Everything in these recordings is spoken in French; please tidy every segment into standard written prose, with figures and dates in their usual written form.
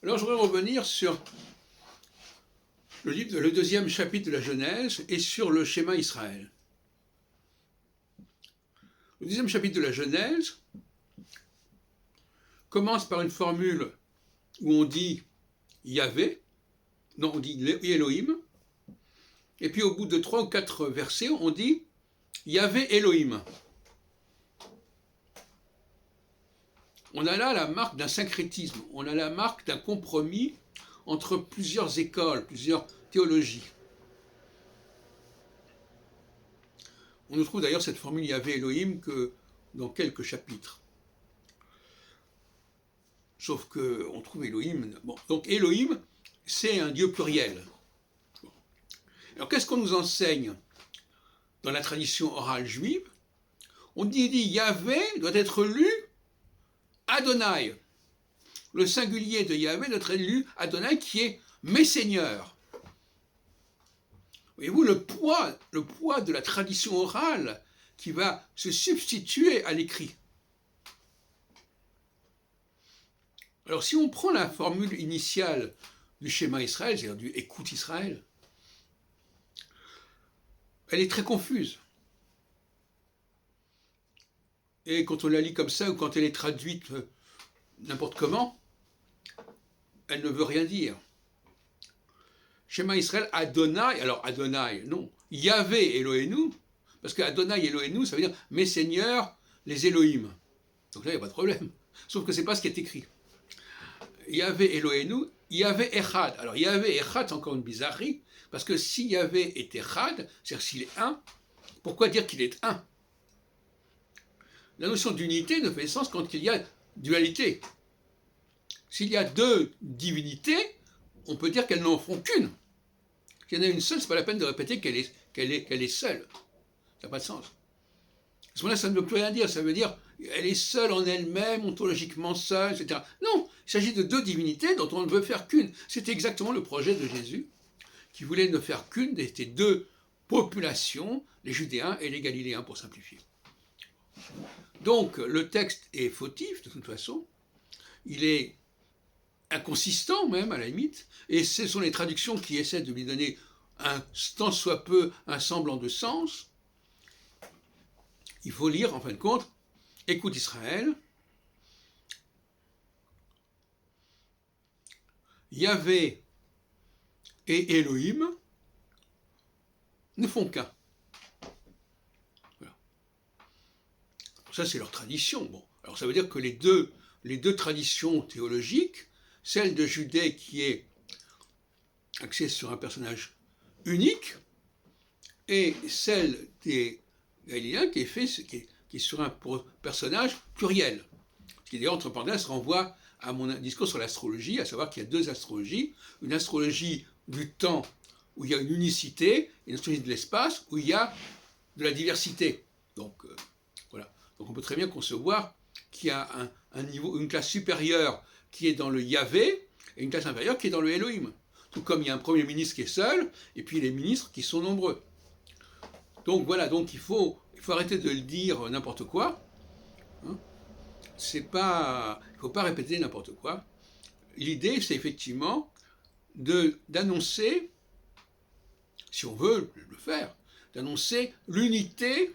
Alors je voudrais revenir sur le deuxième chapitre de la Genèse et sur le schéma Israël. Le deuxième chapitre de la Genèse commence par une formule où on dit Yahvé, non, on dit Elohim, et puis au bout de 3 ou 4 versets, on dit Yahvé Elohim. On a là la marque d'un syncrétisme, on a la marque d'un compromis entre plusieurs écoles, plusieurs théologies. On ne trouve d'ailleurs cette formule Yahvé Elohim que dans quelques chapitres. Sauf qu'on trouve Elohim. Bon, donc Elohim, c'est un Dieu pluriel. Bon. Alors qu'est-ce qu'on nous enseigne dans la tradition orale juive? On dit Yahvé doit être lu Adonai. Le singulier de Yahvé doit être lu Adonai qui est mes seigneurs. Voyez-vous le poids de la tradition orale qui va se substituer à l'écrit. Alors si on prend la formule initiale du schéma Israël, c'est-à-dire du écoute Israël, elle est très confuse. Et quand on la lit comme ça, ou quand elle est traduite n'importe comment, elle ne veut rien dire. Schéma Israël, Adonai, alors Adonai, non, Yahvé Elohenu, parce que Adonai Elohenu, ça veut dire mes seigneurs, les Elohim. Donc là, il n'y a pas de problème. Sauf que ce n'est pas ce qui est écrit. Yahvé Elohenu, Yahvé Echad. Alors Yahvé Echad, c'est encore une bizarrerie, parce que si Yahvé est Echad, c'est-à-dire s'il est un, pourquoi dire qu'il est un? La notion d'unité ne fait sens quand il y a dualité. S'il y a deux divinités, on peut dire qu'elles n'en font qu'une. S'il y en a une seule, ce n'est pas la peine de répéter qu'elle est seule. Ça n'a pas de sens. À ce moment-là, ça ne veut plus rien dire. Ça veut dire qu'elle est seule en elle-même, ontologiquement seule, etc. Non, il s'agit de deux divinités dont on ne veut faire qu'une. C'était exactement le projet de Jésus, qui voulait ne faire qu'une de ces deux populations, les Judéens et les Galiléens, pour simplifier. Donc, le texte est fautif, de toute façon. Il est inconsistant, même, à la limite. Et ce sont les traductions qui essaient de lui donner tant soit peu un semblant de sens. Il faut lire, en fin de compte, écoute Israël. Yahvé et Elohim ne font qu'un. Voilà. Ça, c'est leur tradition. Bon. Alors, ça veut dire que les deux traditions théologiques, celle de Judée qui est axée sur un personnage unique, et celle des Galiléens qui est sur un personnage pluriel. Ce qui d'ailleurs, entre parenthèses, renvoie à mon discours sur l'astrologie, à savoir qu'il y a deux astrologies, une astrologie du temps où il y a une unicité, et une astrologie de l'espace où il y a de la diversité. Donc, voilà. Donc on peut très bien concevoir qu'il y a un niveau, une classe supérieure qui est dans le Yahvé, et une classe inférieure qui est dans le Elohim. Tout comme il y a un premier ministre qui est seul, et puis les ministres qui sont nombreux. Donc voilà, donc il faut arrêter de le dire n'importe quoi. Hein. Il ne faut pas répéter n'importe quoi. L'idée, c'est effectivement d'annoncer, si on veut le faire, d'annoncer l'unité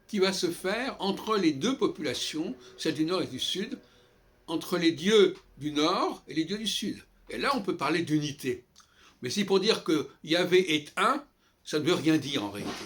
qui va se faire entre les deux populations, celle du Nord et du Sud, entre les dieux du Nord et les dieux du Sud. Et là, on peut parler d'unité. Mais si pour dire que Yahvé est un, ça ne veut rien dire en réalité.